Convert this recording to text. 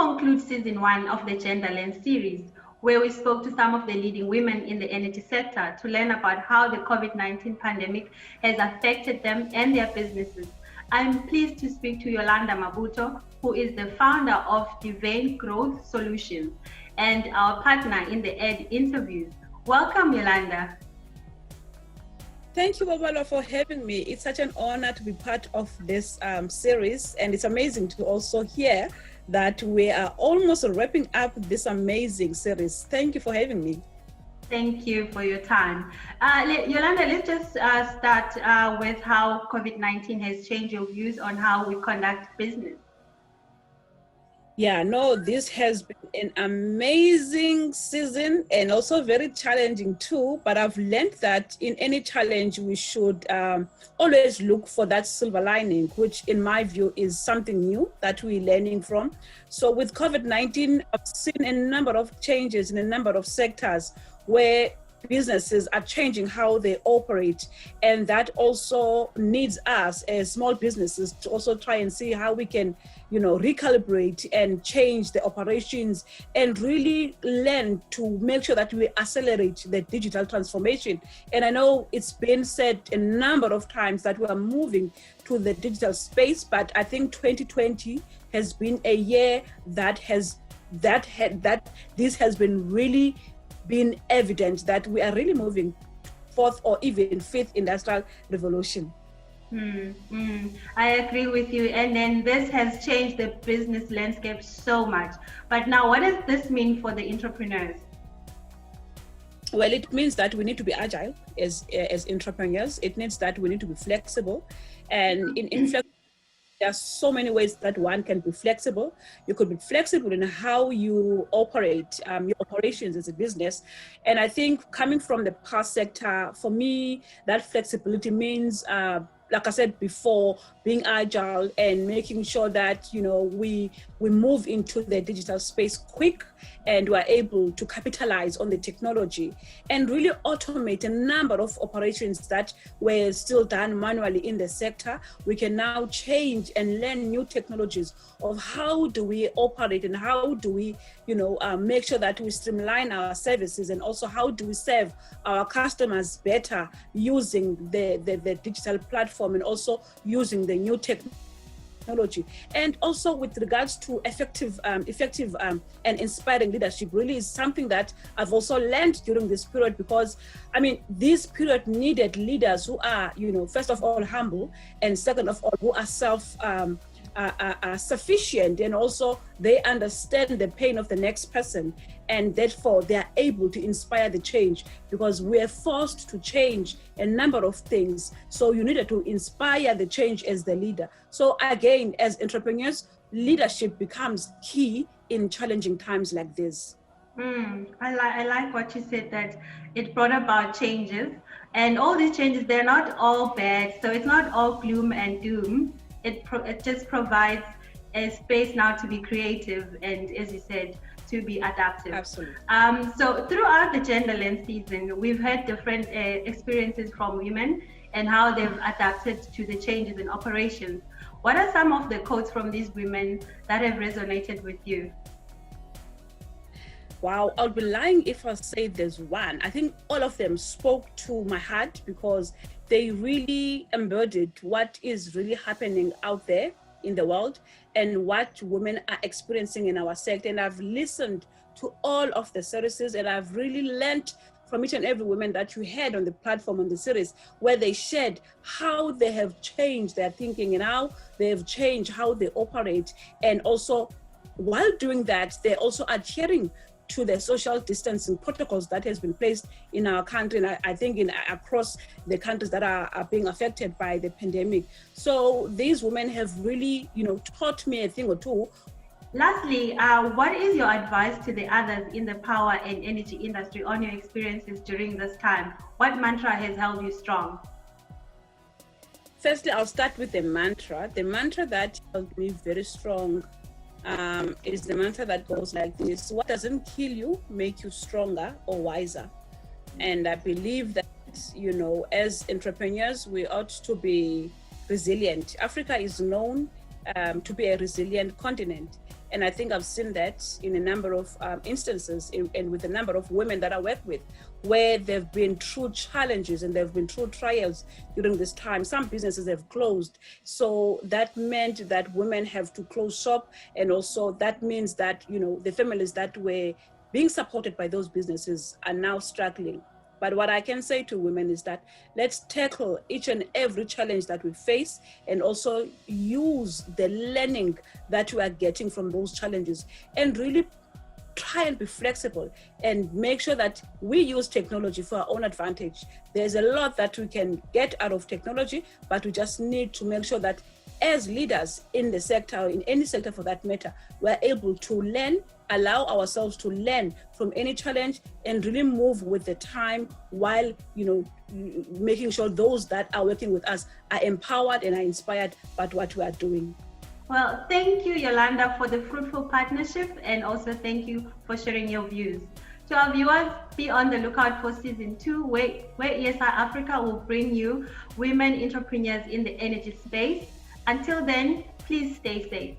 concludes season 1 of the GenderLens series, where we spoke to some of the leading women in the energy sector to learn about how the COVID-19 pandemic has affected them and their businesses. I'm pleased to speak to Yolanda Mabuto, who is the founder of Divaine Growth Solutions and our partner in the ED interviews. Welcome, Yolanda. Thank you, Babalo, for having me. It's such an honor to be part of this series, and it's amazing to also hear that we are almost wrapping up this amazing series. Thank you for having me. Thank you for your time. Yolanda, let's just start with how COVID-19 has changed your views on how we conduct business. Yeah, no, this has been an amazing season and also very challenging too. But I've learned that in any challenge, we should always look for that silver lining, which in my view is something new that we're learning from. So with COVID-19, I've seen a number of changes in a number of sectors where businesses are changing how they operate, and that also needs us as small businesses to also try and see how we can, recalibrate and change the operations and really learn to make sure that we accelerate the digital transformation. And I know it's been said a number of times that we are moving to the digital space, but I think 2020 has been a year that this has been really been evident that we are really moving fourth or even fifth industrial revolution. I agree with you. And then this has changed the business landscape so much. But now, what does this mean for the entrepreneurs? Well, it means that we need to be agile as entrepreneurs. It means that we need to be flexible. And in there are so many ways that one can be flexible. You could be flexible in how you operate your operations as a business. And I think coming from the past sector, for me, that flexibility means, like I said before, being agile and making sure that, we move into the digital space quick and we're able to capitalize on the technology and really automate a number of operations that were still done manually in the sector. We can now change and learn new technologies of how do we operate and how do we, make sure that we streamline our services, and also how do we serve our customers better using the digital platform and also using the new technology. And also with regards to effective and inspiring leadership really is something that I've also learned during this period, because this period needed leaders who are, first of all, humble, and second of all, who are sufficient, and also they understand the pain of the next person, and therefore they are able to inspire the change, because we're forced to change a number of things. So you needed to inspire the change as the leader. So again, as entrepreneurs, leadership becomes key in challenging times like this. I like what you said, that it brought about changes, and all these changes, they're not all bad. So it's not all gloom and doom. It just provides a space now to be creative and, as you said, to be adaptive. Absolutely. So throughout the GenderLens season, we've had different experiences from women and how they've adapted to the changes in operations. What are some of the quotes from these women that have resonated with you? Wow, I'll be lying if I say there's one. I think all of them spoke to my heart, because they really embodied what is really happening out there in the world and what women are experiencing in our sector. And I've listened to all of the services, and I've really learned from each and every woman that you had on the platform on the series, where they shared how they have changed their thinking and how they have changed how they operate. And also, while doing that, they're also adhering to the social distancing protocols that has been placed in our country, and I think across the countries that are being affected by the pandemic. So these women have really, taught me a thing or two. Lastly, what is your advice to the others in the power and energy industry on your experiences during this time? What mantra has held you strong? Firstly, I'll start with the mantra. The mantra that held me very strong is the mantra that goes like this: what doesn't kill you make you stronger or wiser. And I believe that, as entrepreneurs, we ought to be resilient. Africa is known to be a resilient continent. And I think I've seen that in a number of instances and with a number of women that I work with, where there've been true challenges and there've been true trials during this time. Some businesses have closed. So that meant that women have to close shop. And also that means that, the families that were being supported by those businesses are now struggling. But what I can say to women is that let's tackle each and every challenge that we face and also use the learning that we are getting from those challenges and really try and be flexible and make sure that we use technology for our own advantage. There's a lot that we can get out of technology, but we just need to make sure that as leaders in the sector, in any sector for that matter, we're able to learn, allow ourselves to learn from any challenge and really move with the time while, making sure those that are working with us are empowered and are inspired by what we are doing. Well, thank you, Yolanda, for the fruitful partnership, and also thank you for sharing your views. To our viewers, be on the lookout for season 2, where ESI Africa will bring you women entrepreneurs in the energy space. Until then, please stay safe.